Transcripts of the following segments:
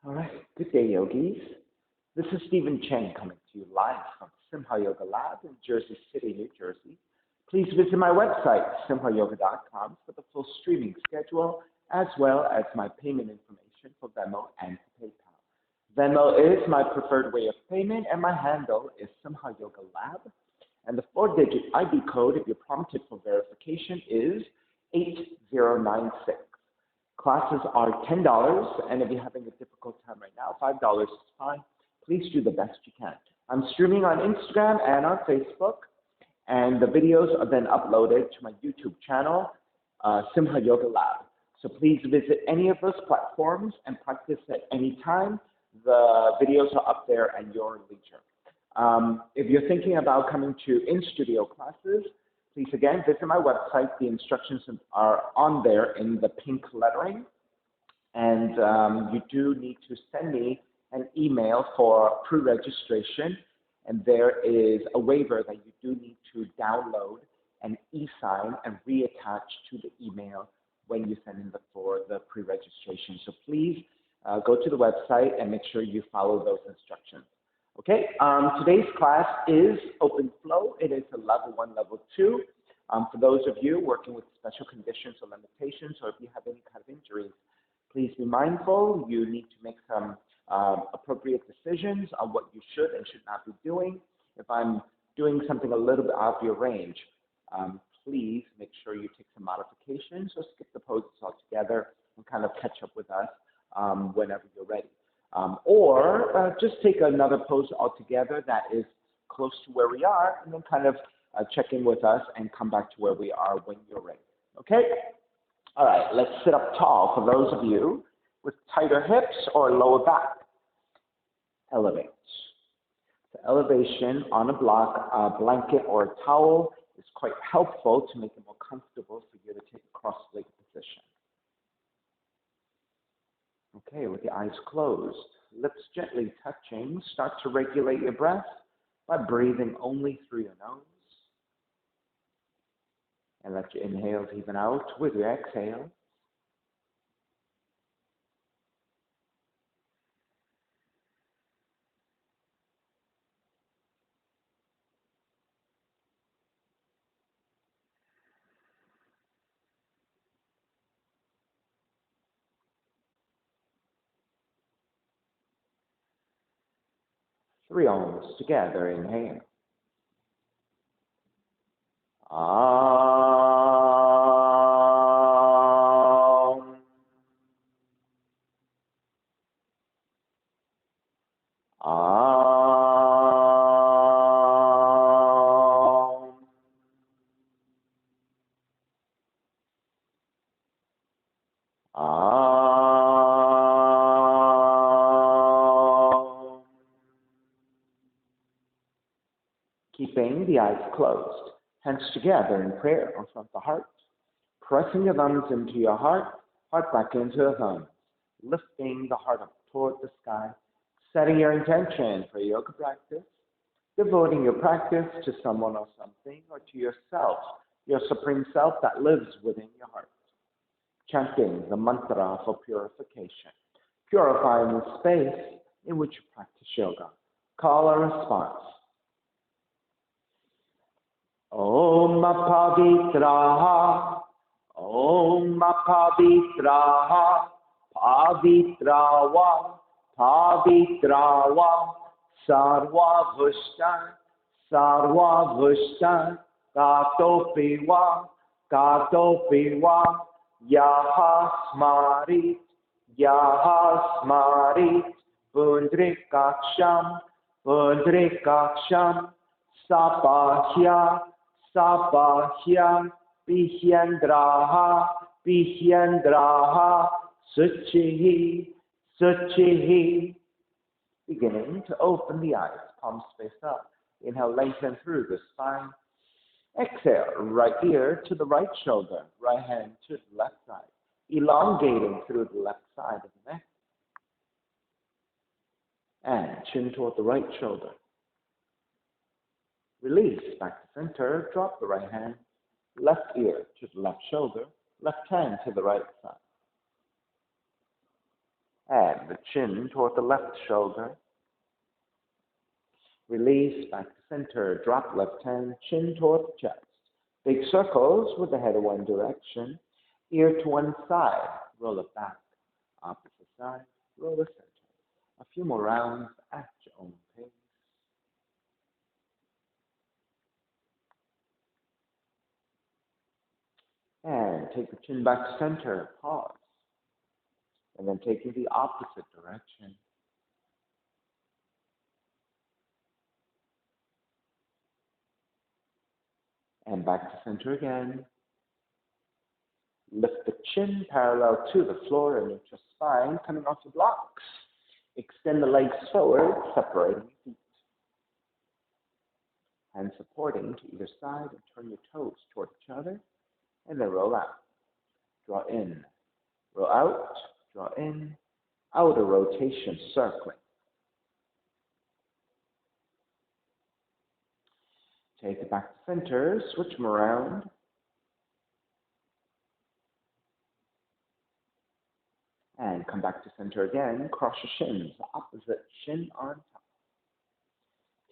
All right, good day, yogis. This is Stephen Cheng coming to you live from Simha Yoga Lab in Jersey City, New Jersey. Please visit my website, simhayoga.com, for the full streaming schedule, as well as my payment information for Venmo and PayPal. Venmo is my preferred way of payment, and my handle is Simha Yoga Lab. And the 4-digit ID code, if you're prompted for verification, is 8096. Classes are $10, and if you're having a difficult time right now, $5 is fine. Please do the best you can. I'm streaming on Instagram and on Facebook, and the videos are then uploaded to my YouTube channel, Simha Yoga Lab. So please visit any of those platforms and practice at any time. The videos are up there at your leisure. If you're thinking about coming to in-studio classes, please again visit my website. The instructions are on there in the pink lettering. And you do need to send me an email for pre-registration. And there is a waiver that you do need to download and e-sign and reattach to the email when you send in for the pre-registration. So please go to the website and make sure you follow those instructions. Okay, today's class is open flow. It is a level 1, level 2. For those of you working with special conditions or limitations, or if you have any kind of injuries, please be mindful. You need to make some appropriate decisions on what you should and should not be doing. If I'm doing something a little bit out of your range, please make sure you take some modifications or skip the poses altogether and kind of catch up with us whenever you're ready. Or just take another pose altogether that is close to where we are, and then kind of check in with us and come back to where we are when you're ready. Okay? All right, let's sit up tall for those of you with tighter hips or lower back. Elevate. The elevation on a blanket or a towel is quite helpful to make it more comfortable for you to take a cross-legged position. Okay, with your eyes closed, lips gently touching, start to regulate your breath by breathing only through your nose. And let your inhales even out with your exhale. Three arms together, inhale. Keeping the eyes closed, hands together in prayer in front of the heart, pressing your thumbs into your heart, heart back into the thumbs, lifting the heart up toward the sky, setting your intention for yoga practice, devoting your practice to someone or something, or to yourself, your supreme self that lives within your heart. Chanting the mantra for purification, purifying the space in which you practice yoga. Call a response. Om Pavitraha, Om Pavitraha, Pavitrawa, Pavitrawa, Sarva Vushta, Sarva Vushta, Katopiwa, Katopiwa, Yaha Smarit, Yaha Smarit, Pundrikaksham, Pundrikaksham, Sapahya, Sapahya, Pihyandraha, Pihyandraha, Suchihi, Suchihi. Beginning to open the eyes, palms face up. Inhale, lengthen through the spine. Exhale, right ear to the right shoulder, right hand to the left side. Elongating through the left side of the neck. And chin toward the right shoulder. Release back to center, drop the right hand, left ear to the left shoulder, left hand to the right side. And the chin toward the left shoulder. Release, back to center. Drop left hand, chin toward the chest. Big circles with the head in one direction. Ear to one side. Roll it back. Opposite side. Roll the center. A few more rounds at your own pace. And take the chin back to center. Pause. And then take it the opposite direction. And back to center again. Lift the chin parallel to the floor and neutral spine, coming off the blocks. Extend the legs forward, separating your feet. Hands supporting to either side and turn your toes toward each other. And then roll out. Draw in. Roll out. Draw in. Outer rotation, circling. Take it back to center. Switch them around. And come back to center again. Cross your shins. Opposite shin on top.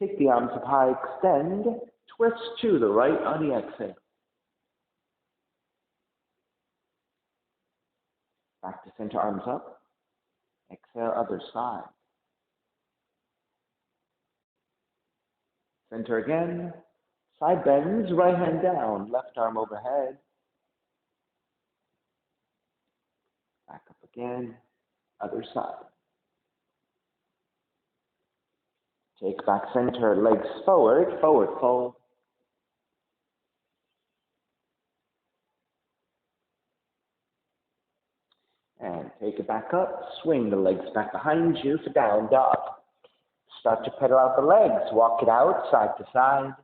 Take the arms up high. Extend. Twist to the right on the exhale. Back to center, arms up. Exhale, other side. Center again. Side bends, right hand down, left arm overhead. Back up again, other side. Take back center, legs forward, forward fold. And take it back up, swing the legs back behind you for down dog. Start to pedal out the legs, walk it out side to side.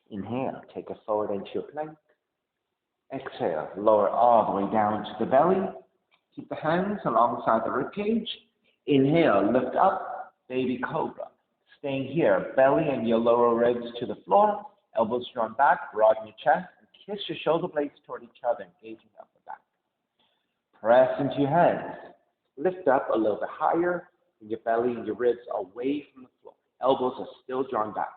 Inhale, take it forward into your plank. Exhale, lower all the way down to the belly. Keep the hands alongside the ribcage. Inhale, lift up, baby cobra. Staying here, belly and your lower ribs to the floor. Elbows drawn back, broaden your chest, and kiss your shoulder blades toward each other, engaging up the back. Press into your hands. Lift up a little bit higher, and your belly and your ribs away from the floor. Elbows are still drawn back.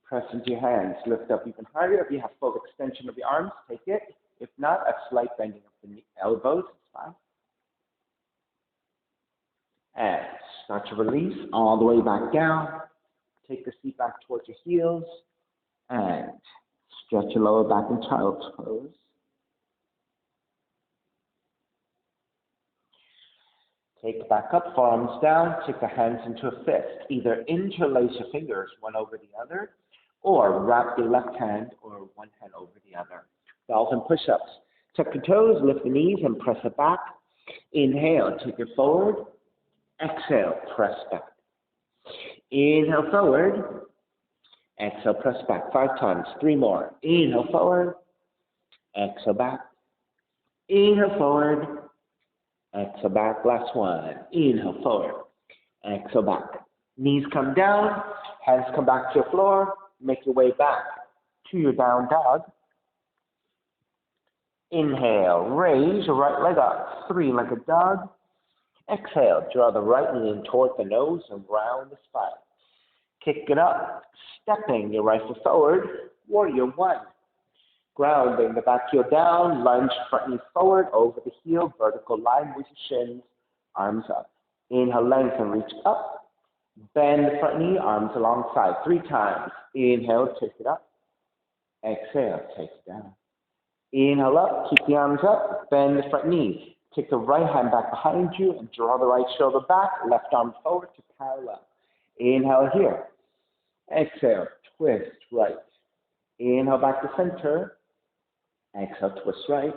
Press into your hands, lift up even higher. If you have full extension of your arms, take it. If not, a slight bending of the elbows, it's fine. And start to release all the way back down. Take the seat back towards your heels. And stretch your lower back in child's pose. Take it back up, forearms down. Take the hands into a fist. Either interlace your fingers one over the other, or wrap your left hand or one hand over the other. Dolphin push-ups. Tuck your toes, lift the knees, and press it back. Inhale, take it forward. Exhale, press back. Inhale forward. Exhale, press back 5 times. 3 more. Inhale forward. Exhale back. Inhale forward. Exhale back. Last one. Inhale forward. Exhale back. Knees come down. Hands come back to your floor. Make your way back to your down dog. Inhale, raise your right leg up, 3-legged dog. Exhale, draw the right knee in toward the nose and round the spine. Kick it up, stepping your right foot forward, warrior 1. Grounding the back heel down, lunge front knee forward, over the heel, vertical line with your shins, arms up. Inhale, lengthen, reach up. Bend the front knee, arms alongside 3 times. Inhale, take it up. Exhale, take it down. Inhale up, keep the arms up, bend the front knee. Take the right hand back behind you and draw the right shoulder back, left arm forward to parallel. Inhale here. Exhale, twist right. Inhale back to center. Exhale, twist right.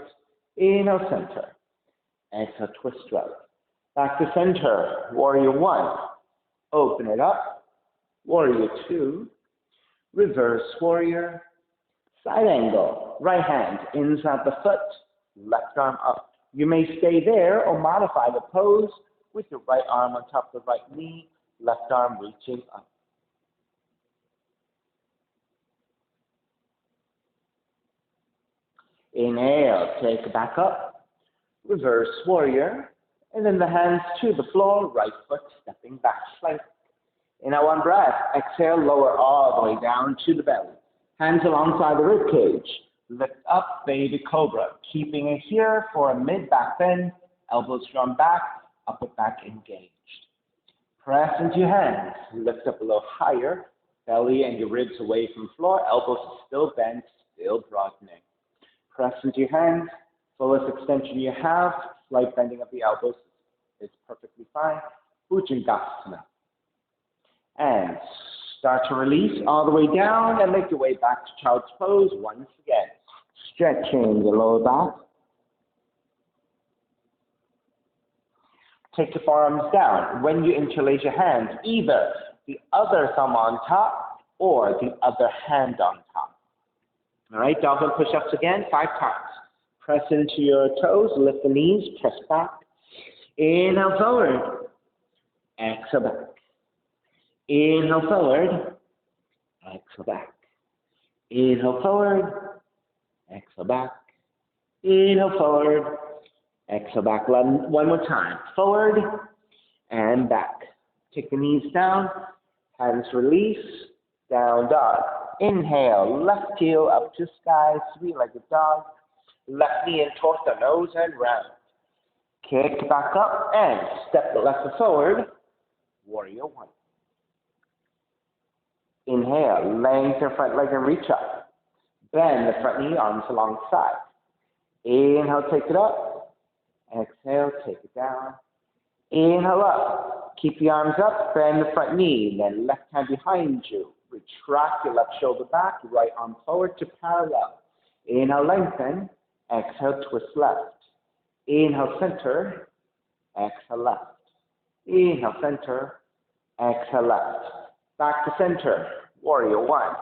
Inhale, center. Exhale, twist right. Back to center, warrior 1. Open it up, warrior 2, reverse warrior, side angle, right hand inside the foot, left arm up. You may stay there or modify the pose with your right arm on top of the right knee, left arm reaching up. Inhale, take it back up. Reverse warrior. And then the hands to the floor, right foot stepping back, plank. Inhale, one breath. Exhale, lower all the way down to the belly. Hands alongside the rib cage. Lift up, baby cobra. Keeping it here for a mid-back bend. Elbows drawn back, upper back engaged. Press into your hands. Lift up a little higher. Belly and your ribs away from the floor. Elbows still bent, still broadening. Press into your hands. Fullest extension you have. Slight bending of the elbows is perfectly fine. Bhujangasana. And start to release all the way down and make your way back to child's pose once again. Stretching the lower back. Take your forearms down. When you interlace your hands, either the other thumb on top or the other hand on top. All right, dolphin push-ups again, 5 times. Press into your toes, lift the knees, press back. Inhale forward, exhale back. Inhale forward, exhale back. Inhale forward, exhale back. Inhale forward, exhale back. One more time. Forward and back. Take the knees down, hands release, down dog. Inhale, left heel up to sky, 3-legged dog. Left knee in towards the nose and round. Kick back up and step the left foot forward. Warrior one. Inhale, lengthen your front leg and reach up. Bend the front knee, arms alongside. Inhale, take it up. Exhale, take it down. Inhale up. Keep the arms up, bend the front knee, then left hand behind you. Retract your left shoulder back, right arm forward to parallel. Inhale, lengthen. Exhale, twist left. Inhale, center. Exhale, left. Inhale, center. Exhale, left. Back to center. Warrior one.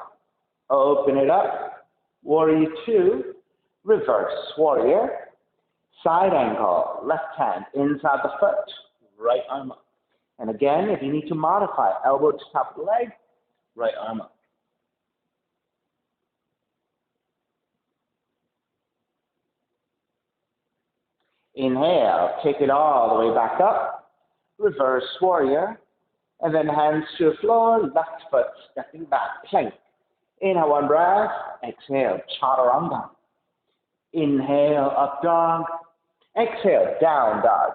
Open it up. Warrior two. Reverse warrior. Side angle. Left hand inside the foot. Right arm up. And again, if you need to modify, elbow to top of the leg, right arm up. Inhale, take it all the way back up. Reverse warrior. And then hands to the floor, left foot stepping back, plank. Inhale, one breath. Exhale, chaturanga. Inhale, up dog. Exhale, down dog.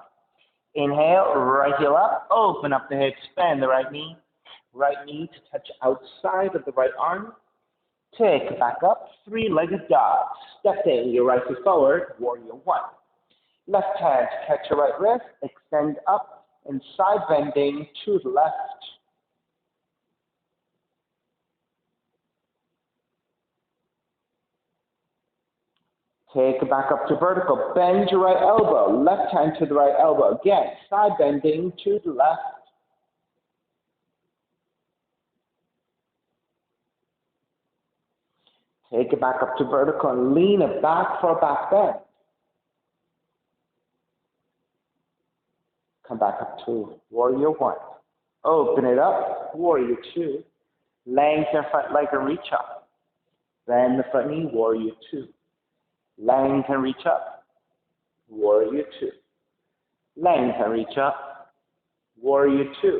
Inhale, right heel up, open up the hips, bend the right knee to touch outside of the right arm. Take it back up, 3-legged dog. Step in your right foot forward, warrior one. Left hand to catch your right wrist, extend up and side bending to the left. Take it back up to vertical. Bend your right elbow. Left hand to the right elbow. Again, side bending to the left. Take it back up to vertical and lean it back for a back bend. Come back up to warrior one. Open it up, warrior two. Lengthen front leg and reach up. Bend the front knee, warrior two. Lengthen, reach up, warrior two. Lengthen, reach up, warrior two.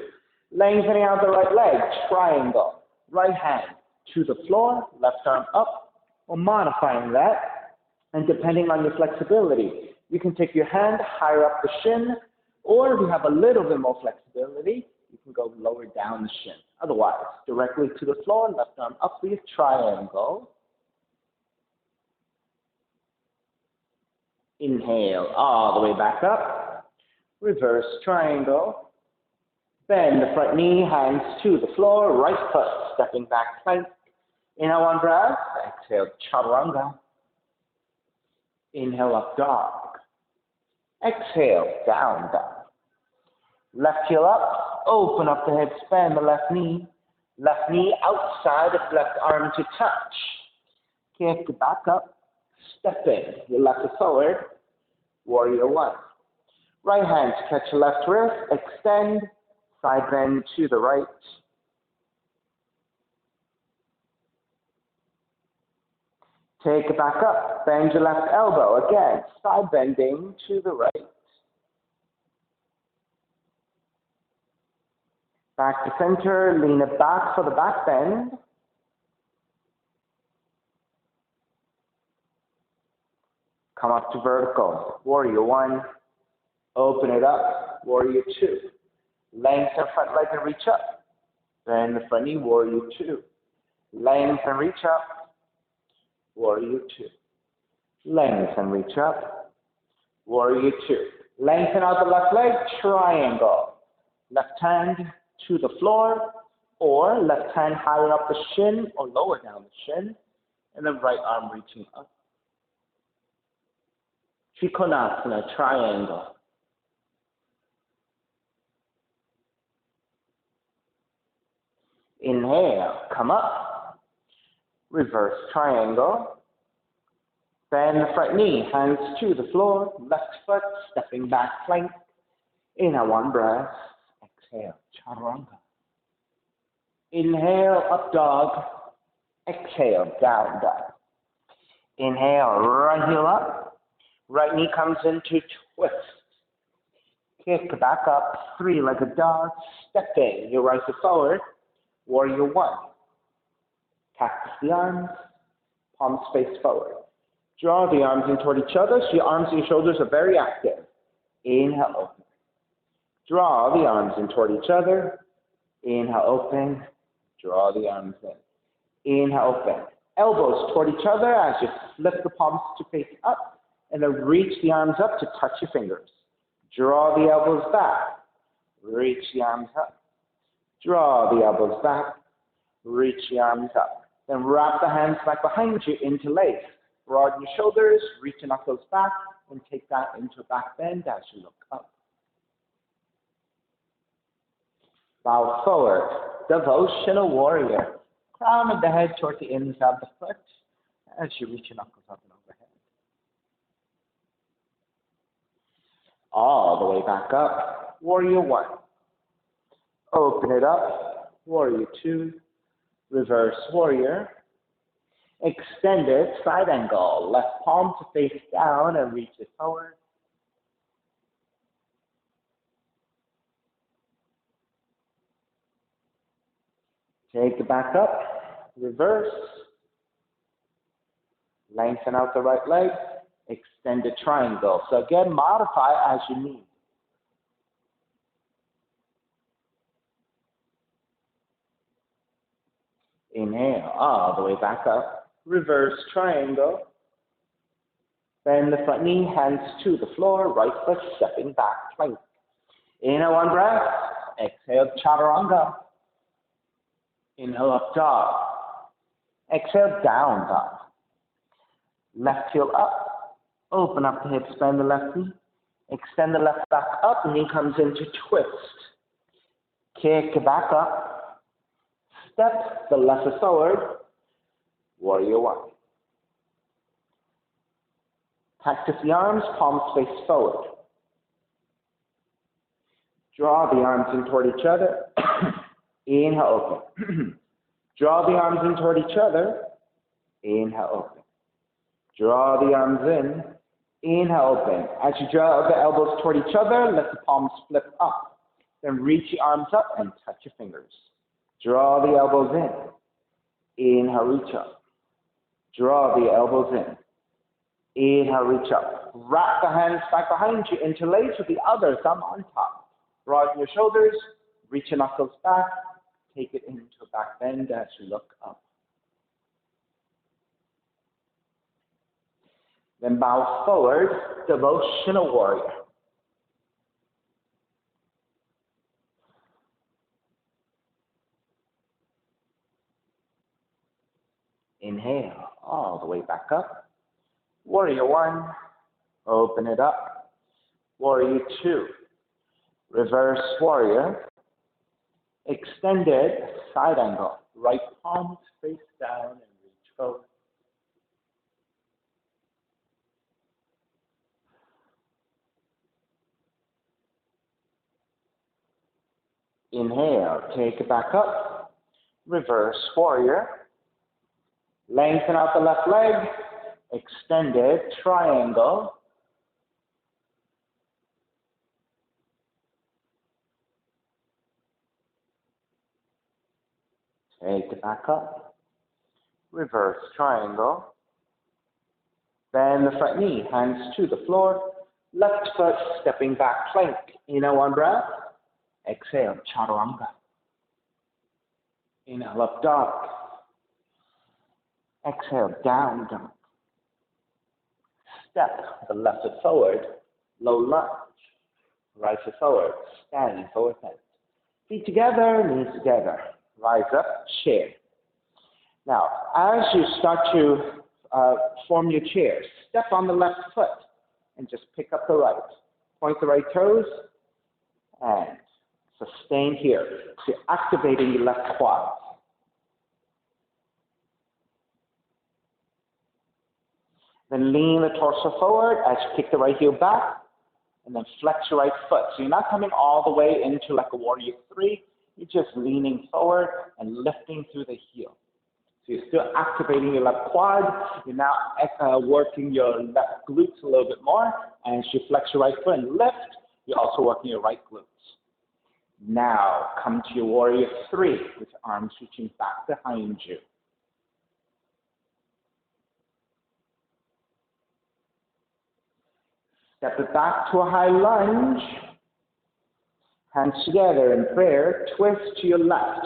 Lengthening out the right leg, triangle. Right hand to the floor, left arm up, or modifying that. And depending on your flexibility, you can take your hand higher up the shin, or if you have a little bit more flexibility, you can go lower down the shin. Otherwise, directly to the floor, left arm up for your triangle. Inhale all the way back up. Reverse triangle. Bend the front knee, hands to the floor, right foot stepping back plank. Inhale, one breath. Exhale, chaturanga. Inhale, up dog. Exhale, down dog. Left heel up, open up the hips, bend the left knee. Left knee outside of left arm to touch. Kick it back up. Step in, your left foot forward, warrior one. Right hand to catch your left wrist, extend, side bend to the right. Take it back up. Bend your left elbow. Again, side bending to the right. Back to center. Lean it back for the back bend. Come up to vertical. Warrior one. Open it up. Warrior two. Lengthen front leg and reach up. Bend the front knee. Warrior two. Lengthen and reach up. Warrior two. Lengthen, reach up. Warrior two. Lengthen out the left leg, triangle. Left hand to the floor, or left hand higher up the shin or lower down the shin, and then right arm reaching up. Trikonasana, triangle. Inhale, come up. Reverse triangle. Bend the front knee, hands to the floor, left foot, stepping back plank. Inhale, one breath. Exhale, chaturanga. Inhale, up dog. Exhale, down dog. Inhale, right heel up. Right knee comes into twist. Kick back up, three-legged dog. Stepping your right foot forward. Warrior one. Cactus the arms, palms face forward. Draw the arms in toward each other so your arms and your shoulders are very active. Inhale, open. Draw the arms in toward each other. Inhale, open. Draw the arms in. Inhale, open. Elbows toward each other as you lift the palms to face up, and then reach the arms up to touch your fingers. Draw the elbows back. Reach the arms up. Draw the elbows back. Reach the arms up. Then wrap the hands back behind you, interlace. Broaden your shoulders, reach your knuckles back, and take that into a back bend as you look up. Bow forward, devotional warrior. Crown of the head toward the inside of the foot as you reach your knuckles up and overhead. All the way back up, warrior one. Open it up, warrior two. Reverse warrior. Extended side angle. Left palm to face down and reach it forward. Take it back up. Reverse. Lengthen out the right leg. Extended triangle. So again, modify as you need. Inhale, all the way back up. Reverse triangle. Bend the front knee, hands to the floor, right foot stepping back, plank. Inhale, one breath. Exhale, chaturanga. Inhale, up dog. Exhale, down dog. Left heel up. Open up the hips, bend the left knee. Extend the left back up, knee comes into twist. Kick it back up. Step the left foot forward. Warrior one. Cactus the arms, palms face forward. Draw the arms in toward each other. Inhale, open. Draw the arms in toward each other. Inhale, open. Draw the arms in. Inhale, open. As you draw the elbows toward each other, let the palms flip up. Then reach the arms up and touch your fingers. Draw the elbows in. Inhale, reach up. Draw the elbows in. Inhale, reach up. Wrap the hands back behind you. Interlace with the other thumb on top. Broaden your shoulders. Reach your knuckles back. Take it into a back bend as you look up. Then bow forward, devotional warrior. Inhale, all the way back up. Warrior one, open it up. Warrior two, reverse warrior. Extended side angle. Right palm face down and reach forward. Inhale, take it back up. Reverse warrior. Lengthen out the left leg. extended triangle, take it back up, reverse triangle, bend the front knee, hands to the floor, left foot stepping back plank. Inhale, one breath, exhale, chaturanga. Inhale, up dog, exhale, down dog. Step the left foot forward, low lunge, right foot forward, standing forward bend. Feet together, knees together, rise up, chair. Now, as you start to form your chair, step on the left foot and just pick up the right. Point the right toes and sustain here. So you're activating your left quad. Then lean the torso forward as you kick the right heel back, and then flex your right foot. So you're not coming all the way into like a warrior three. You're just leaning forward and lifting through the heel. So you're still activating your left quad. You're now working your left glutes a little bit more. And as you flex your right foot and lift, you're also working your right glutes. Now come to your warrior three with arms reaching back behind you. Step it back to a high lunge. Hands together in prayer. Twist to your left.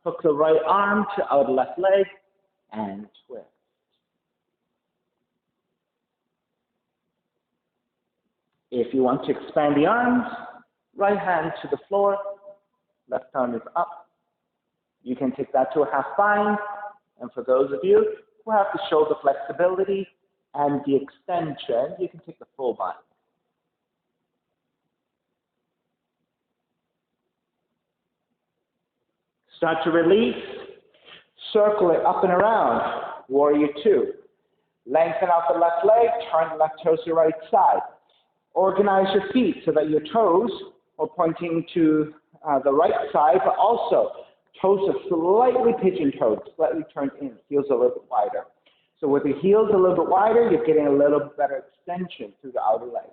Hook the right arm to outer left leg and twist. If you want to expand the arms, right hand to the floor, left arm is up. You can take that to a half bind. And for those of you who have the shoulder flexibility and the extension, you can take the full bind. Start to release, circle it up and around, warrior two. Lengthen out the left leg, turn the left toes to the right side. Organize your feet so that your toes are pointing to the right side, but also toes are slightly pigeon-toed, slightly turned in, heels a little bit wider. So with the heels a little bit wider, you're getting a little better extension through the outer legs.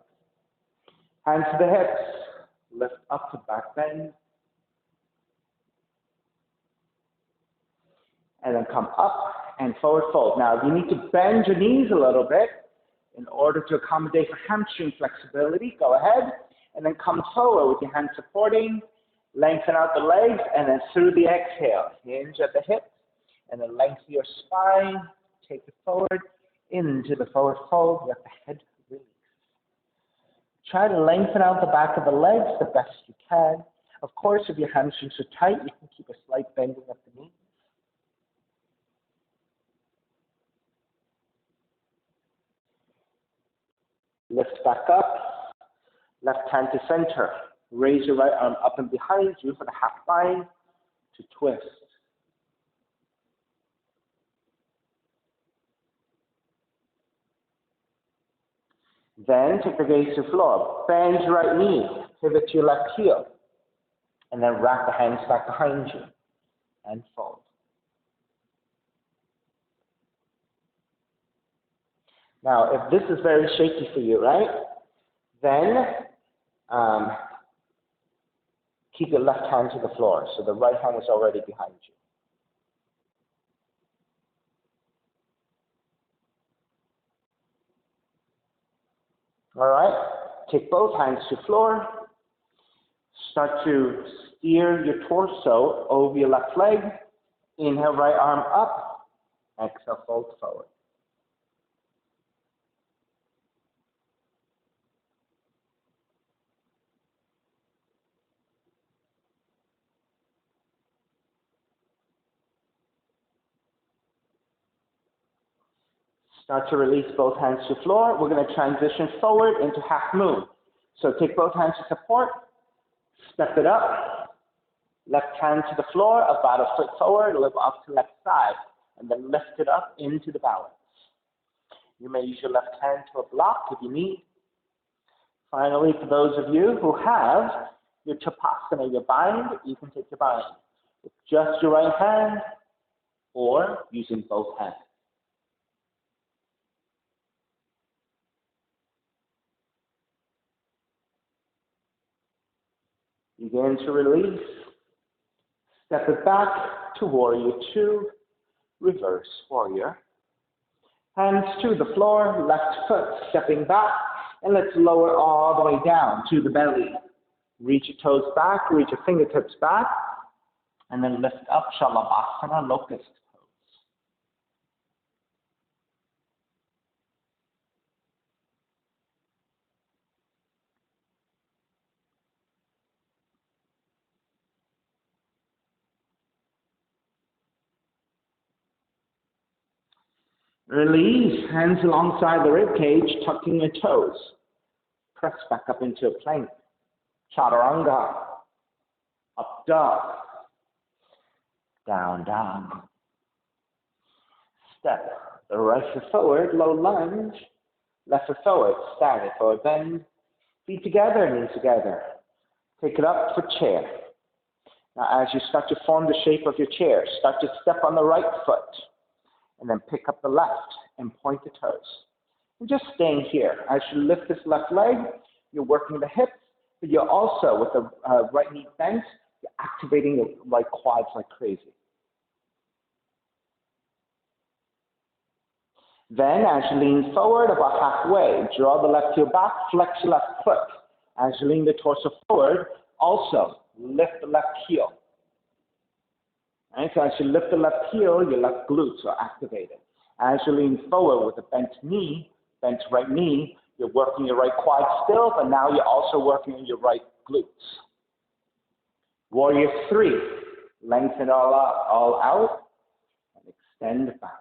Hands to the hips, lift up to back bend. And then come up and forward fold. Now, you need to bend your knees a little bit in order to accommodate for hamstring flexibility. Go ahead and then come forward with your hands supporting. Lengthen out the legs and then through the exhale. Hinge at the hips and then lengthen your spine. Take it forward into the forward fold. Let the head release. Try to lengthen out the back of the legs the best you can. Of course, if your hamstrings are tight, you can keep a slight bending of the knees. Lift back up, left hand to center. Raise your right arm up and behind you for the half bind to twist. Then take the gaze to the floor. Bend your right knee, pivot to your left heel, and then wrap the hands back behind you and fold. Now, if this is very shaky for you, right, then keep your left hand to the floor. So the right hand is already behind you. All right, take both hands to the floor. Start to steer your torso over your left leg. Inhale, right arm up. Exhale, fold forward. Start to release both hands to the floor. We're going to transition forward into half moon. So take both hands to support, step it up, left hand to the floor, about a foot forward, a little up to left side, and then lift it up into the balance. You may use your left hand to a block if you need. Finally, for those of you who have your tapasana, your bind, you can take your bind with just your right hand or using both hands. Begin to release. Step it back to warrior two, reverse warrior. Hands to the floor, left foot stepping back, and let's lower all the way down to the belly. Reach your toes back, reach your fingertips back, and then lift up, Shalabhasana, locust pose. Release, hands alongside the rib cage, tucking your toes. Press back up into a plank. Chaturanga. Up dog. Down dog. Step the right foot forward, low lunge. Left foot forward, standing forward bend. Feet together, knees together. Take it up for chair. Now as you start to form the shape of your chair, start to step on the right foot. And then pick up the left and point the toes. And just staying here. As you lift this left leg, you're working the hips, but you're also, with the right knee bent, you're activating the right quads like crazy. Then, as you lean forward about halfway, draw the left heel back, flex your left foot. As you lean the torso forward, also lift the left heel. Right, so as you lift the left heel, your left glutes are activated. As you lean forward with a bent knee, bent right knee, you're working your right quad still, but now you're also working on your right glutes. Warrior three, lengthen all out, and extend back.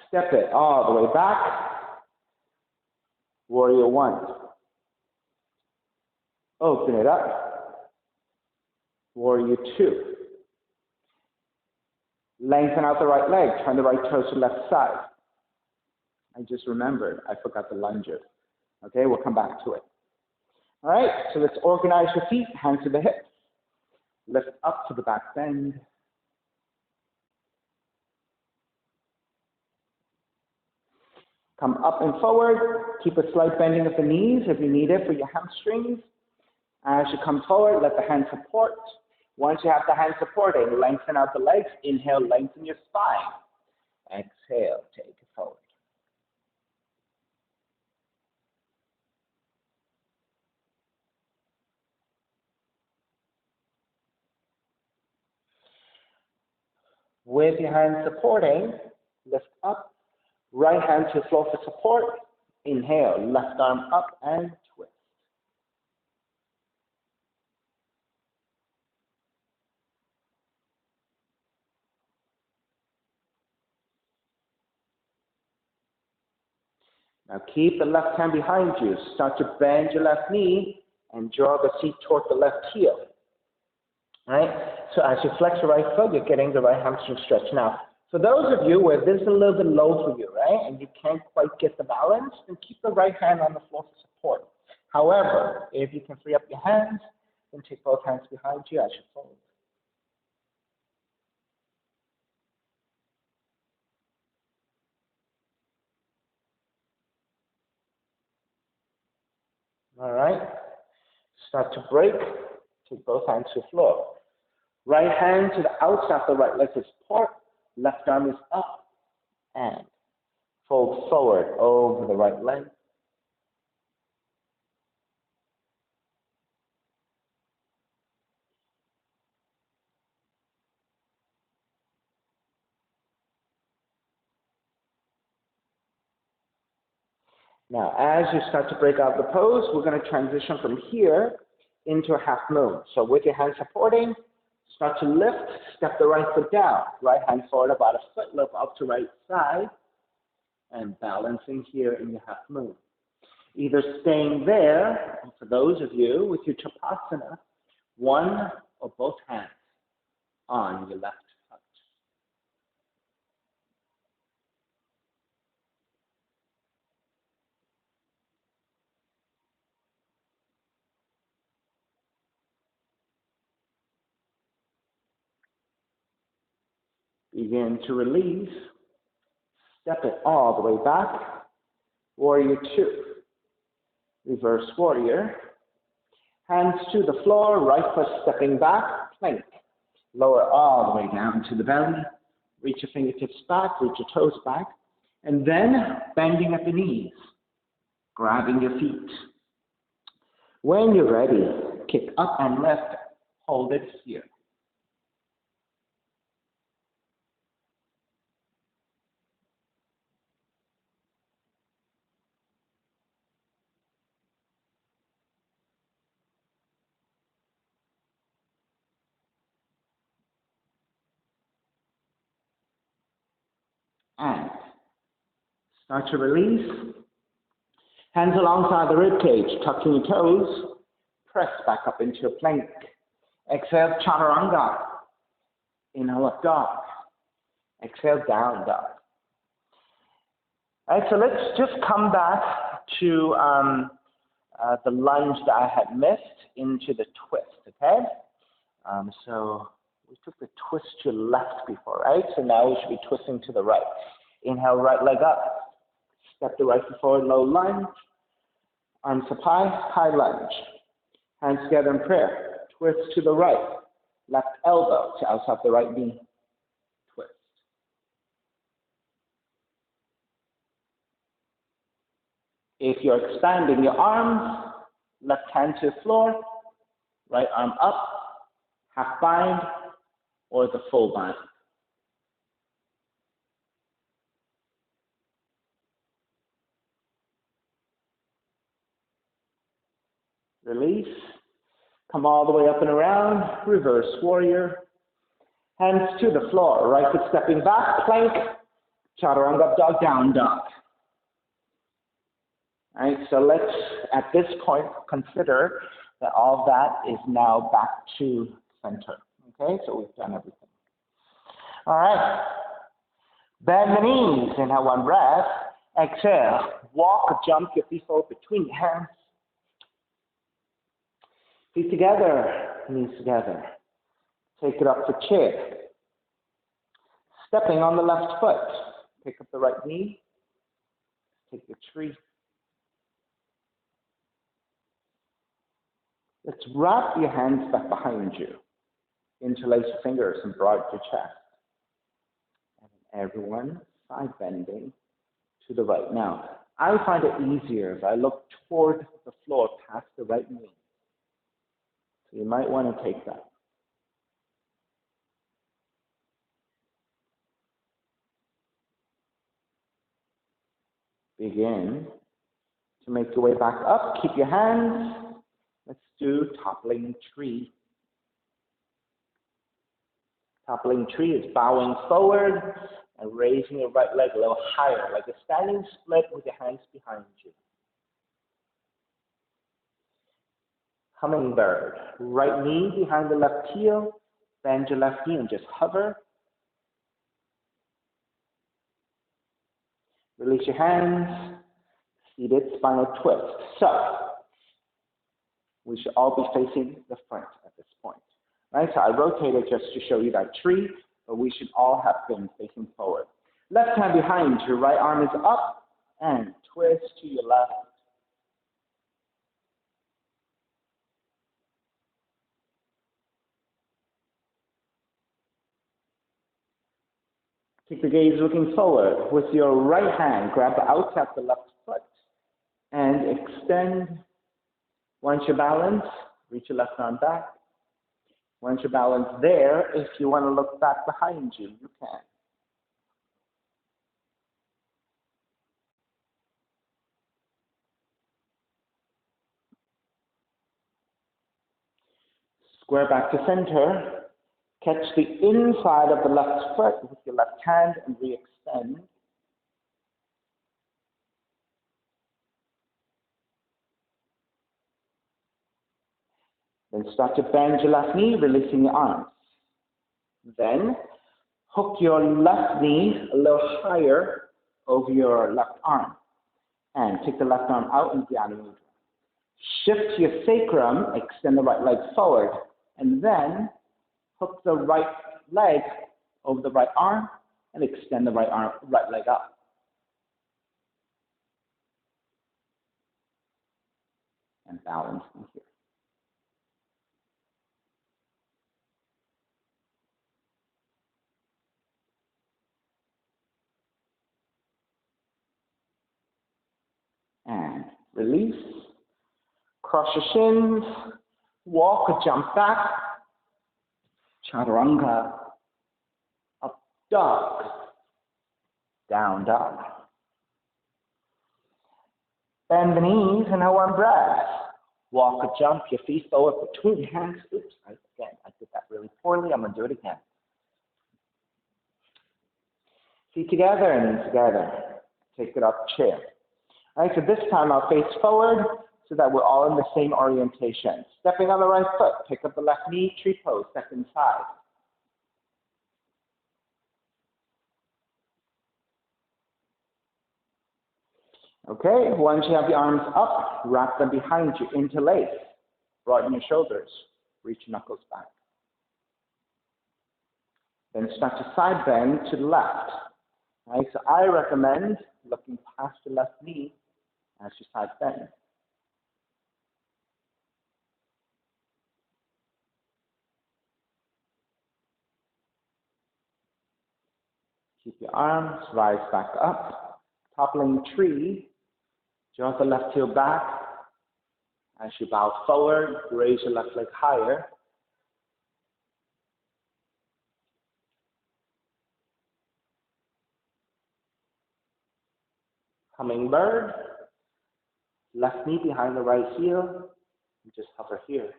Step it all the way back. Warrior one. Open it up. Warrior two. Lengthen out the right leg. Turn the right toes to the left side. I just remembered. I forgot the lunges. Okay, we'll come back to it. All right, so let's organize your feet. Hands to the hips. Lift up to the back bend. Come up and forward. Keep a slight bending of the knees if you need it for your hamstrings. As you come forward, let the hands support. Once you have the hands supporting, lengthen out the legs. Inhale, lengthen your spine. Exhale, take it forward. With your hands supporting, lift up. Right hand to the floor for support. Inhale, left arm up and twist. Now keep the left hand behind you. Start to bend your left knee and draw the seat toward the left heel. All right? So as you flex your right foot, you're getting the right hamstring stretch. Now, for those of you where this is a little bit low for you, right, and you can't quite get the balance, then keep the right hand on the floor for support. However, if you can free up your hands, then take both hands behind you as you fold. All right? Start to break. Take both hands to the floor. Right hand to the outside of the right leg for support. Left arm is up and fold forward over the right leg. Now, as you start to break out the pose, we're going to transition from here into a half moon. So with your hands supporting, start to lift, step the right foot down. Right hand forward about a foot, lift up to right side, and balancing here in your half moon. Either staying there, or for those of you with your Chapasana, one or both hands on your left foot. Begin to release. Step it all the way back. Warrior two. Reverse warrior. Hands to the floor, right foot stepping back, plank. Lower all the way down to the belly. Reach your fingertips back, reach your toes back. And then bending at the knees, grabbing your feet. When you're ready, kick up and left, hold it here. And start to release. Hands alongside the rib cage, tucking your toes. Press back up into a plank. Exhale, chaturanga. Inhale, up dog. Exhale, down dog. All right, so let's just come back to the lunge that I had missed into the twist, okay? So we took the twist to the left before, right? So now we should be twisting to the right. Inhale, right leg up. Step the right foot forward, low lunge. Arms up high, high lunge. Hands together in prayer. Twist to the right. Left elbow to outside the right knee. Twist. If you're expanding your arms, left hand to the floor, right arm up, half bind, or the full bind. Release. Come all the way up and around. Reverse warrior. Hands to the floor. Right foot stepping back. Plank. Chaturanga, dog, down dog. All right, so let's, at this point, consider that all that is now back to center. Okay, so we've done everything. All right. Bend the knees. Inhale, one breath. Exhale. Walk or jump your feet forward between your hands. Feet together, knees together. Take it up for chair. Stepping on the left foot. Pick up the right knee. Take the tree. Let's wrap your hands back behind you. Interlace your fingers and broaden your chest. And everyone, side bending to the right. Now, I find it easier if I look toward the floor past the right knee. So you might want to take that. Begin to make your way back up. Keep your hands. Let's do toppling tree. Toppling tree is bowing forward and raising your right leg a little higher, like a standing split with your hands behind you. Hummingbird. Right knee behind the left heel. Bend your left knee and just hover. Release your hands. Seated spinal twist. So, we should all be facing the front at this point. Right? So I rotated just to show you that tree, but we should all have been facing forward. Left hand behind you. Right arm is up and twist to your left. Keep the gaze looking forward. With your right hand, grab the outside of the left foot and extend. Once you balance, reach your left arm back. Once you balance there, if you want to look back behind you, you can. Square back to center. Catch the inside of the left foot with your left hand and re-extend. Then start to bend your left knee, releasing your arms. Then hook your left knee a little higher over your left arm. And take the left arm out in Dhyana Mudra. Shift to your sacrum, extend the right leg forward, and then hook the right leg over the right arm and extend the right leg up. and balancing here. And release. Cross your shins. Walk or jump back. Chaturanga. Up dog. Down dog. Bend the knees and a one breath. Walk or jump your feet forward between hands. Oops, again, I did that really poorly. I'm going to do it again. Feet together and together. Take it up, chair. All right, so this time I'll face forward so that we're all in the same orientation. Stepping on the right foot, pick up the left knee, tree pose, step inside. Okay, once you have your arms up, wrap them behind you, interlace. Broaden your shoulders, reach your knuckles back. Then start to side bend to the left. All right, so I recommend looking past your left knee as you side bend. Keep your arms, rise back up. Toppling tree, draw the left heel back. As you bow forward, raise your left leg higher. Hummingbird, left knee behind the right heel, and just hover here.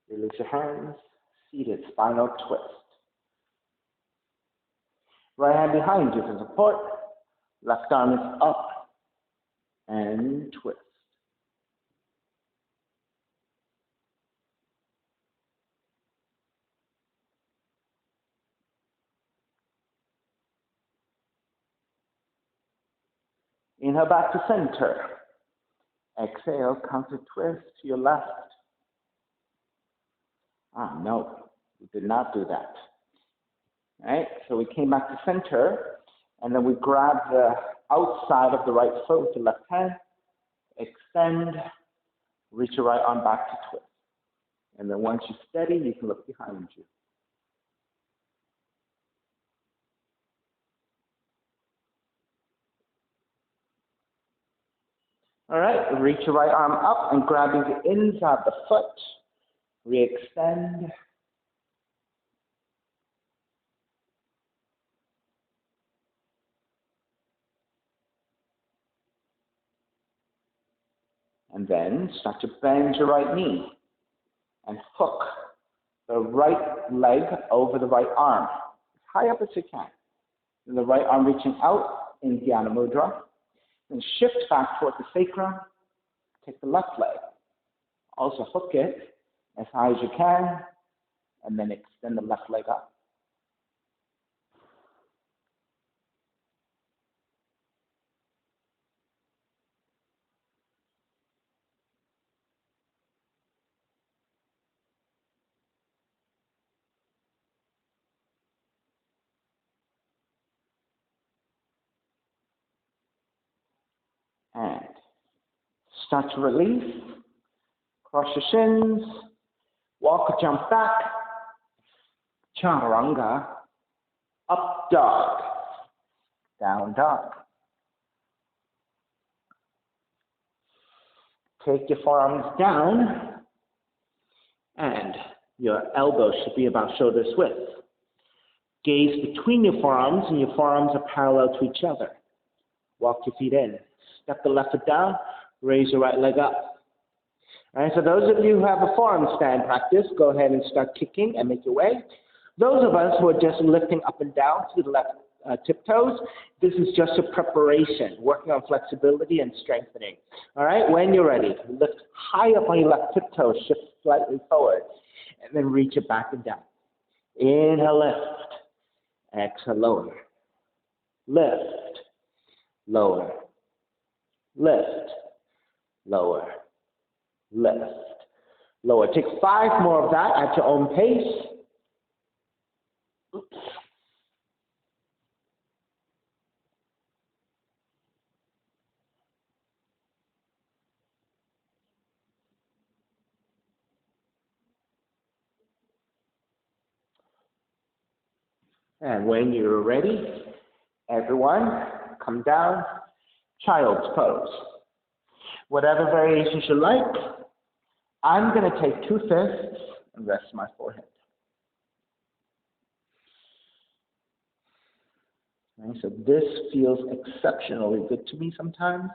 Release your hands, seated, spinal twist. Right hand behind you for support, left arm is up, and twist. Inhale back to center. Exhale, counter twist to your left. Ah, no, we did not do that. All right, so we came back to center, and then we grab the outside of the right foot with the left hand, extend, reach your right arm back to twist. And then once you're steady, you can look behind you. All right, reach your right arm up and grabbing the inside of the foot, re-extend. And then start to bend your right knee and hook the right leg over the right arm, as high up as you can. And the right arm reaching out in Dhyana Mudra. Then shift back toward the sacrum. Take the left leg. Also hook it as high as you can, and then extend the left leg up. And start to release. Cross your shins. Walk or jump back. Chaturanga. Up dog. Down dog. Take your forearms down, and your elbows should be about shoulder width. Gaze between your forearms, and your forearms are parallel to each other. Walk your feet in. Step the left foot down, raise your right leg up. All right, so those of you who have a forearm stand practice, go ahead and start kicking and make your way. Those of us who are just lifting up and down to the left tiptoes, this is just a preparation, working on flexibility and strengthening. All right, when you're ready, lift high up on your left tiptoe, shift slightly forward, and then reach it back and down. Inhale, lift. Exhale, lower. Lift. Lower. Lift. Lower. Lift. Lower. Take 5 more of that at your own pace. Oops. And when you're ready, everyone, come down, child's pose. Whatever variations you like, I'm going to take 2 fists and rest my forehead. Okay, so this feels exceptionally good to me sometimes.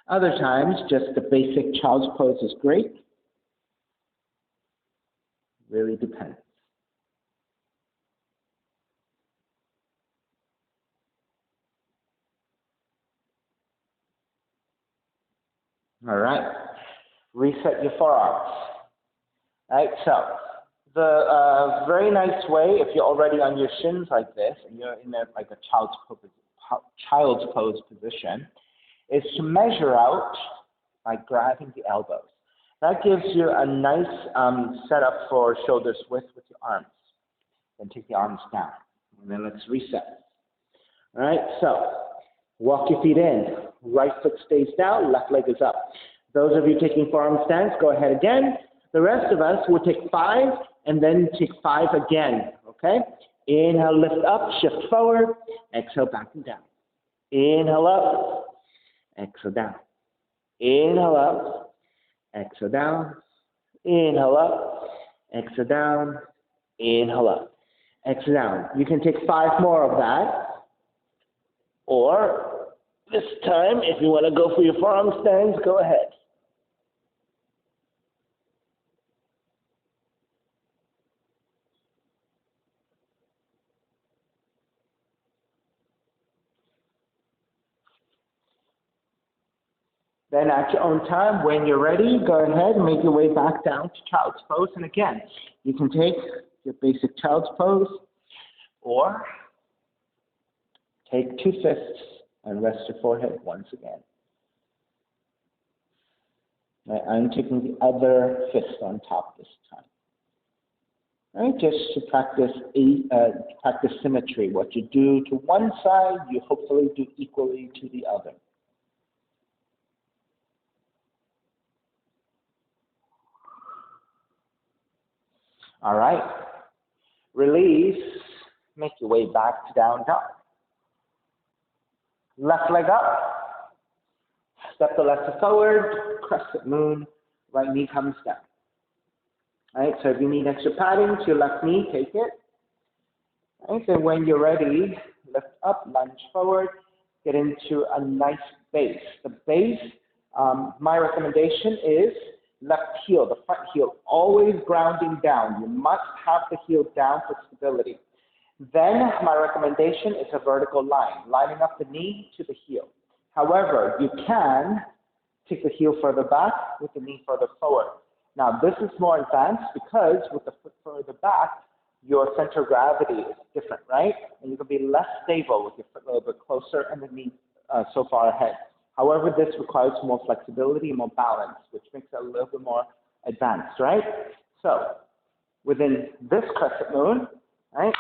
Other times, just the basic child's pose is great. Really depends. All right. Reset your forearms. All right, so the very nice way, if you're already on your shins like this, and you're in like a child's pose position, is to measure out by grabbing the elbows. That gives you a nice setup for shoulders width with your arms. Then take the arms down, and then let's reset. All right, so walk your feet in. Right foot stays down, left leg is up. Those of you taking forearm stance, go ahead again. The rest of us will take 5 and then take 5 again, okay? Inhale, lift up, shift forward. Exhale, back and down. Inhale up, exhale down. Inhale up, exhale down. Inhale up, exhale down. Inhale up, exhale down. You can take 5 more of that. Or this time, if you want to go for your forearm stance, go ahead. Then at your own time, when you're ready, go ahead and make your way back down to child's pose. And again, you can take your basic child's pose or take 2 fists and rest your forehead once again. Right, I'm taking the other fist on top this time. Right, just to practice symmetry. What you do to one side, you hopefully do equally to the other. All right. Release. Make your way back to down dog. Left leg up. Step the left foot forward. Crescent moon. Right knee comes down. All right. So if you need extra padding to your left knee, take it. All right. So when you're ready, lift up, lunge forward. Get into a nice base. The base, my recommendation is left heel, the front heel, always grounding down. You must have the heel down for stability. Then my recommendation is a vertical line, lining up the knee to the heel. However, you can take the heel further back with the knee further forward. Now, this is more advanced because with the foot further back, your center of gravity is different, right? And you can be less stable with your foot a little bit closer and the knee so far ahead. However, this requires more flexibility and more balance, which makes it a little bit more advanced, right? So within this crescent moon, right,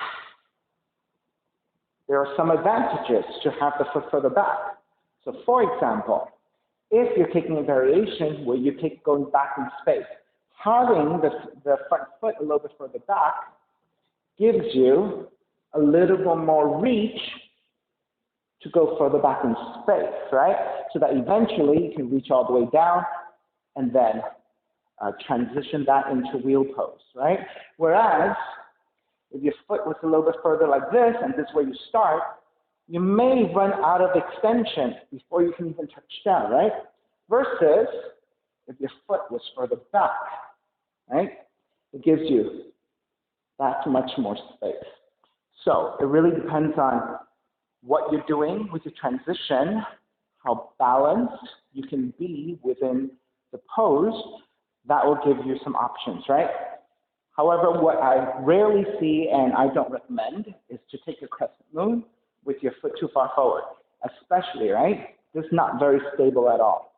there are some advantages to have the foot further back. So for example, if you're taking a variation where you take going back in space, having the front foot a little bit further back gives you a little bit more reach to go further back in space, right? So that eventually you can reach all the way down and then transition that into wheel pose, right? Whereas if your foot was a little bit further like this, and this is where you start, you may run out of extension before you can even touch down, right? Versus if your foot was further back, right? It gives you that much more space. So it really depends on what you're doing with your transition, how balanced you can be within the pose. That will give you some options, right? However, what I rarely see and I don't recommend is to take a crescent moon with your foot too far forward, especially, right? This is not very stable at all,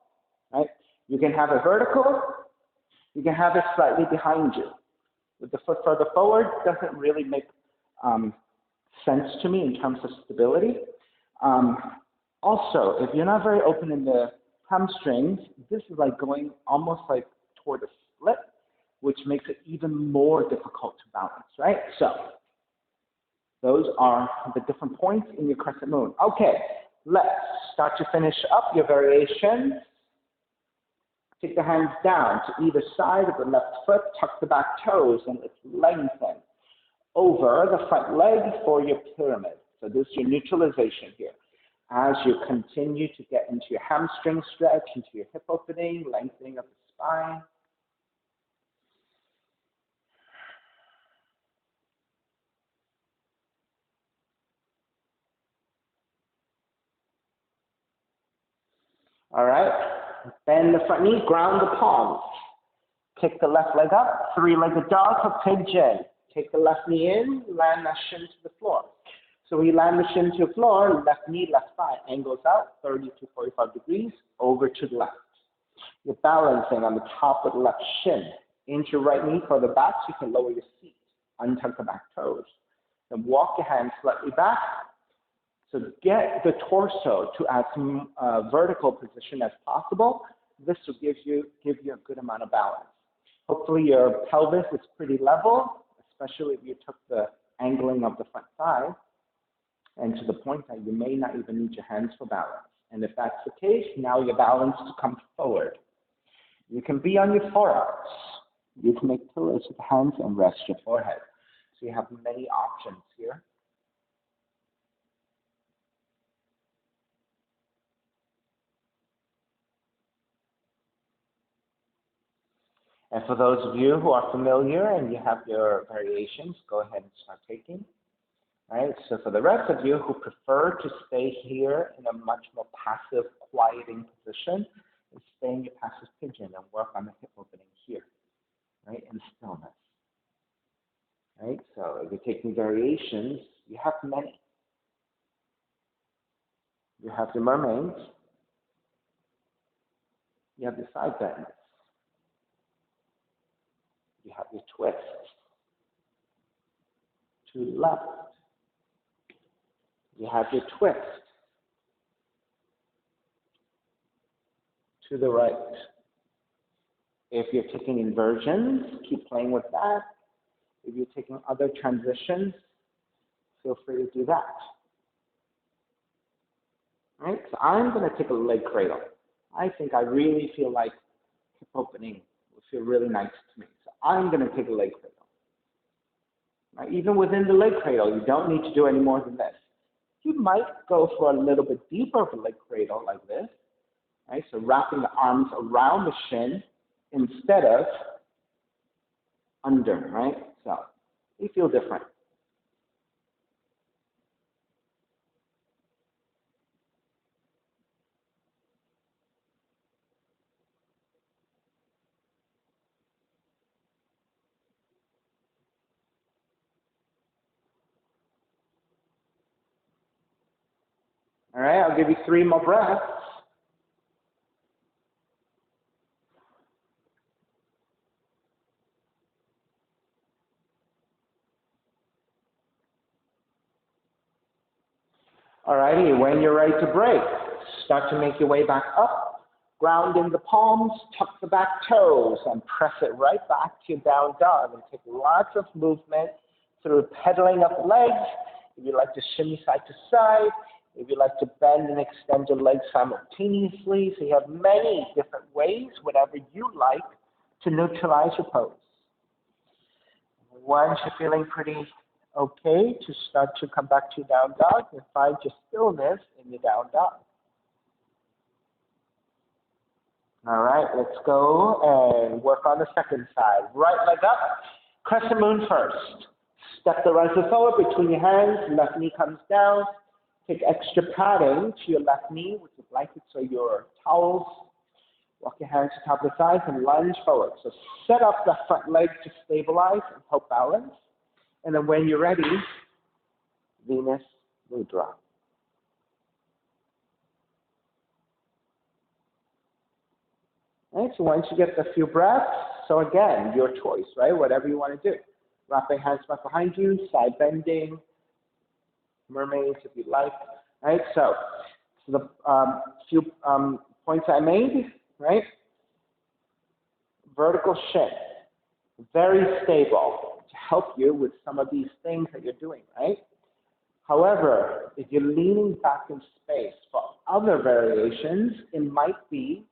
right? You can have it vertical, you can have it slightly behind you. With the foot further forward, doesn't really make sense to me in terms of stability. Also, if you're not very open in the hamstrings, this is like going almost like toward a split, which makes it even more difficult to balance, right? So Those are the different points in your crescent moon. Okay, let's start to finish up your variations. Take the hands down to either side of the left foot, tuck the back toes, and let's lengthen over the front leg for your pyramid. So this is your neutralization here. As you continue to get into your hamstring stretch, into your hip opening, lengthening of the spine. All right, bend the front knee, ground the palms. Kick the left leg up, three-legged dog or pigeon. Take the left knee in, land that shin to the floor. So we land the shin to the floor, left knee, left thigh, angles out 30 to 45 degrees, over to the left. You're balancing on the top of the left shin. Inch your right knee further back so you can lower your feet. Untuck the back toes. Then walk your hands slightly back. So get the torso to as vertical position as possible. This will give you a good amount of balance. Hopefully your pelvis is pretty level, especially if you took the angling of the front thigh, and to the point that you may not even need your hands for balance. And if that's the case, now your balance to come forward. You can be on your forearms. You can make pillows with the hands and rest your forehead. So you have many options here. And for those of you who are familiar and you have your variations, go ahead and start taking. All right, so for the rest of you who prefer to stay here in a much more passive, quieting position, stay in your passive pigeon and work on the hip opening here, right, in stillness. Right, so if you're taking variations, you have many. You have the mermaids, you have the side bends, you have your twists to the left, you have your twist to the right. If you're taking inversions, keep playing with that. If you're taking other transitions, feel free to do that. All right, so I'm going to take a leg cradle. I think I really feel like hip opening will feel really nice to me. So I'm going to take a leg cradle. Now, even within the leg cradle, you don't need to do any more than this. You might go for a little bit deeper of a leg cradle like this. Right? So wrapping the arms around the shin instead of under, right? So they feel different. All right, I'll give you 3 more breaths. All righty, when you're ready to break, start to make your way back up, ground in the palms, tuck the back toes, and press it right back to your down dog. And take lots of movement through pedaling up legs. If you like to shimmy side to side, if you like to bend and extend your legs simultaneously. So you have many different ways, whatever you like, to neutralize your pose. Once you're feeling pretty okay, to start to come back to down dog and find your stillness in your down dog. All right, let's go and work on the second side. Right leg up, crescent moon first. Step the right foot forward between your hands, left knee comes down. Take extra padding to your left knee with your blankets or your towels. Walk your hands to top of the thighs and lunge forward. So set up the front leg to stabilize and help balance. And then when you're ready, Venus Mudra. Right, so once you get a few breaths, so again, your choice, right? Whatever you want to do. Wrapping hands back behind you, side bending, mermaids if you like. Right, so the few points I made, right? Vertical shin, very stable to help you with some of these things that you're doing, right? However, if you're leaning back in space for other variations, it might be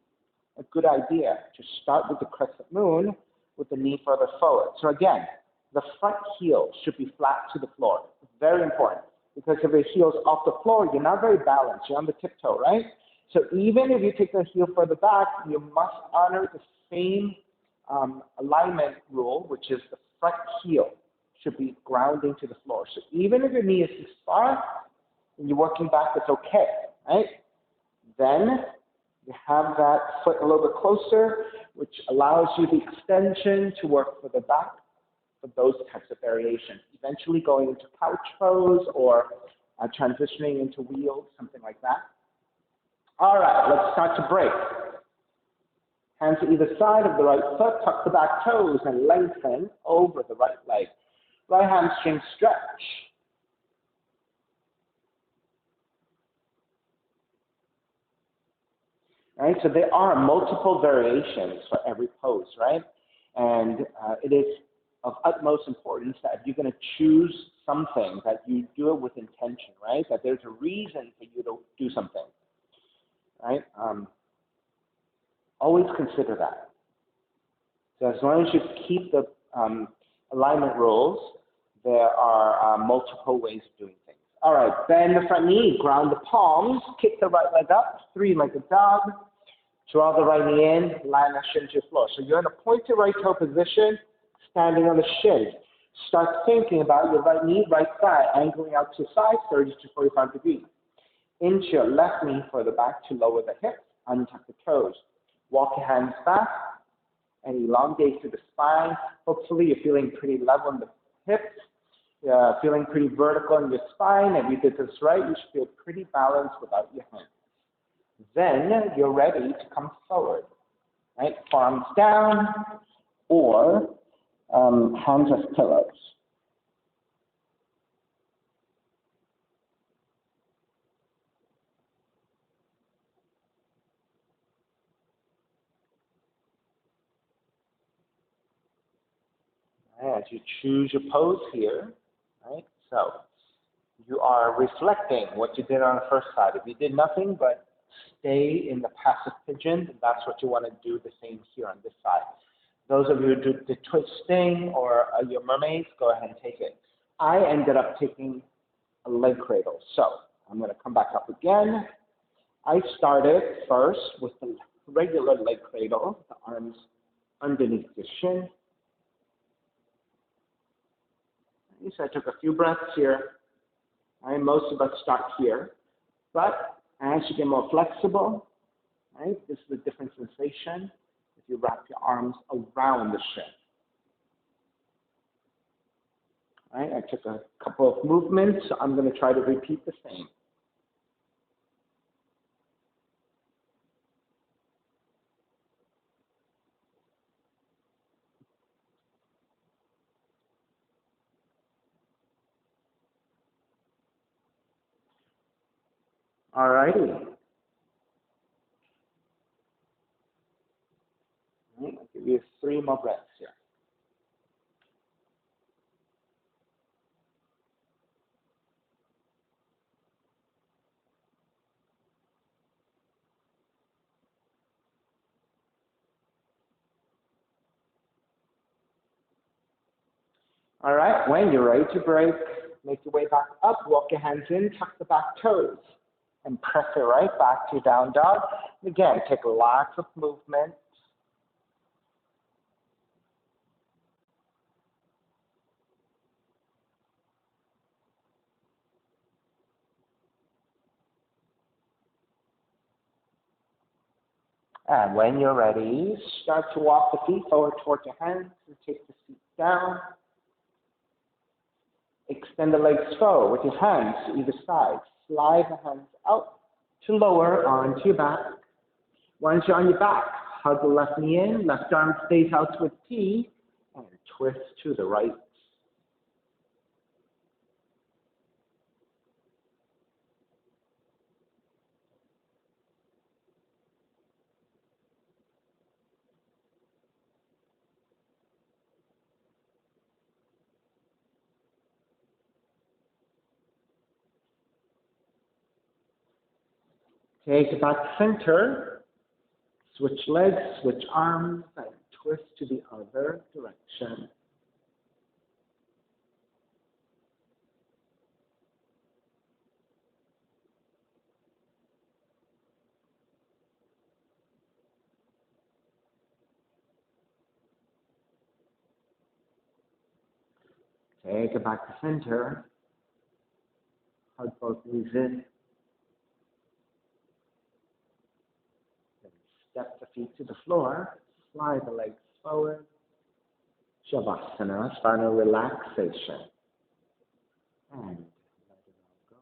a good idea to start with the crescent moon with the knee further forward. So again, the front heel should be flat to the floor. It's very important because if your heel's off the floor, you're not very balanced. You're on the tiptoe, right? So even if you take the heel further back, you must honor the same alignment rule, which is the front heel should be grounding to the floor. So even if your knee is this far and you're working back, it's okay, right? Then you have that foot a little bit closer, which allows you the extension to work for the back for those types of variations. Eventually going into couch pose or transitioning into wheels, something like that. All right, let's start to break. Hands to either side of the right foot, tuck the back toes and lengthen over the right leg. Right hamstring stretch. Right, so there are multiple variations for every pose, right? And it is of utmost importance that if you're going to choose something, that you do it with intention, right? That there's a reason for you to do something, right? Always consider that. So as long as you keep the alignment rules, there are multiple ways of doing things. All right, bend the front knee, ground the palms, kick the right leg up, three-legged dog, draw the right knee in, line that shin to your floor. So you're in a pointed right toe position, standing on the shin. Start thinking about your right knee, right thigh, angling out to the side, 30 to 45 degrees. Inch your left knee further back to lower the hips, untuck the toes. Walk your hands back and elongate through the spine. Hopefully you're feeling pretty level in the hips, feeling pretty vertical in your spine. If you did this right, you should feel pretty balanced without your hands. Then you're ready to come forward, right? Palms down or hands as pillows. As you choose your pose here, right? So you are reflecting what you did on the first side. If you did nothing but stay in the passive pigeon, then that's what you want to do the same here on this side. Those of you who do the twisting or your mermaids, go ahead and take it. I ended up taking a leg cradle. So I'm going to come back up again. I started first with the regular leg cradle, the arms underneath the shin. So I took a few breaths here. Right, most of us start here. But as you get more flexible, right, this is a different sensation if you wrap your arms around the shin. Right, I took a couple of movements. So I'm going to try to repeat the same. All righty. Right, I'll give you 3 more breaths here. All right, when you're ready to break, make your way back up, walk your hands in, tuck the back toes, and press it right back to down dog. Again, take lots of movement. And when you're ready, start to walk the feet forward towards your hands and take the feet down. Extend the legs forward with your hands to either side. Slide the hands out to lower onto your back. Once you're on your back, hug the left knee in, left arm stays out with T, and twist to the right. Take it back to center. Switch legs, switch arms, and twist to the other direction. Take it back to center. Hug both knees in. Then step the feet to the floor. Slide the legs forward. Shavasana, spinal relaxation. And let it all go.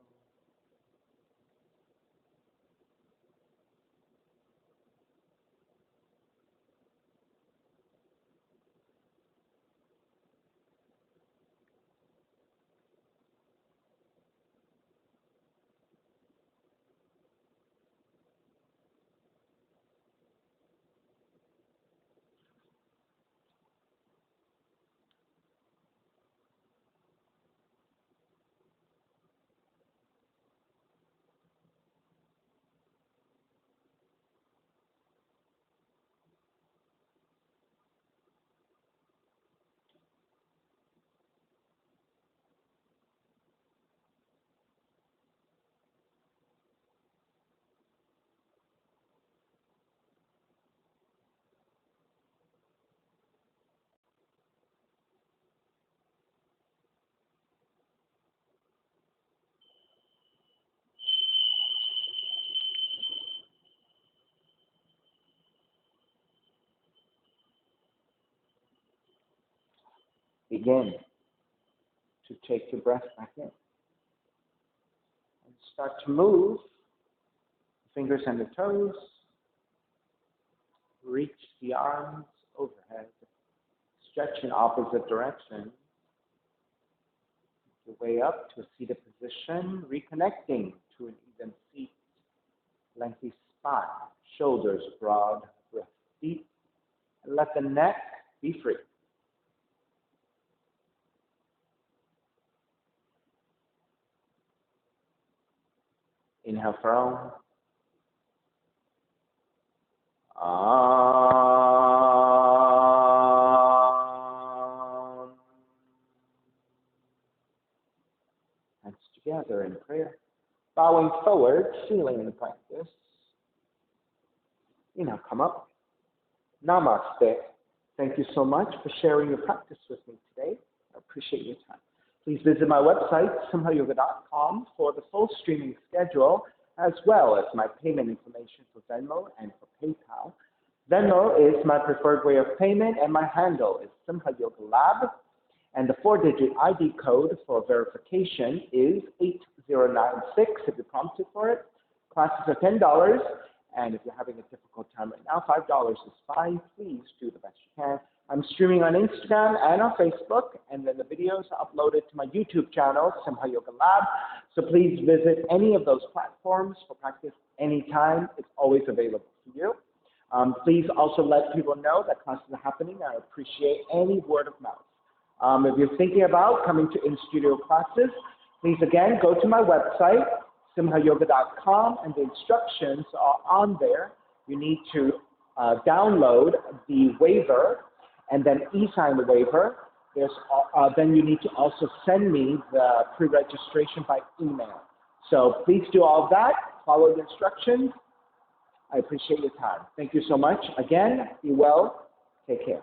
Begin to take your breath back in. And start to move the fingers and the toes. Reach the arms overhead. Stretch in opposite direction. Your way up to a seated position, reconnecting to an even seat. Lengthy spine, shoulders broad, breath deep, and let the neck be free. Inhale for Om. Hands together in prayer. Bowing forward, sealing in the practice. Inhale, come up. Namaste. Thank you so much for sharing your practice with me today. I appreciate your time. Please visit my website, simhayoga.com, for the full streaming schedule, as well as my payment information for Venmo and for PayPal. Venmo is my preferred way of payment, and my handle is Simha Yoga Lab. And the 4-digit ID code for verification is 8096 if you're prompted for it. Classes are $10, and if you're having a difficult time right now, $5 is fine. Please do the best you can. I'm streaming on Instagram and on Facebook, and then the videos are uploaded to my YouTube channel, Simha Yoga Lab. So please visit any of those platforms for practice anytime. It's always available for you. Please also let people know that classes are happening. I appreciate any word of mouth. If you're thinking about coming to in-studio classes, please again go to my website, simhayoga.com, and the instructions are on there. You need to download the waiver and then e-sign the waiver. Then you need to also send me the pre-registration by email. So please do all of that. Follow the instructions. I appreciate your time. Thank you so much. Again, be well. Take care.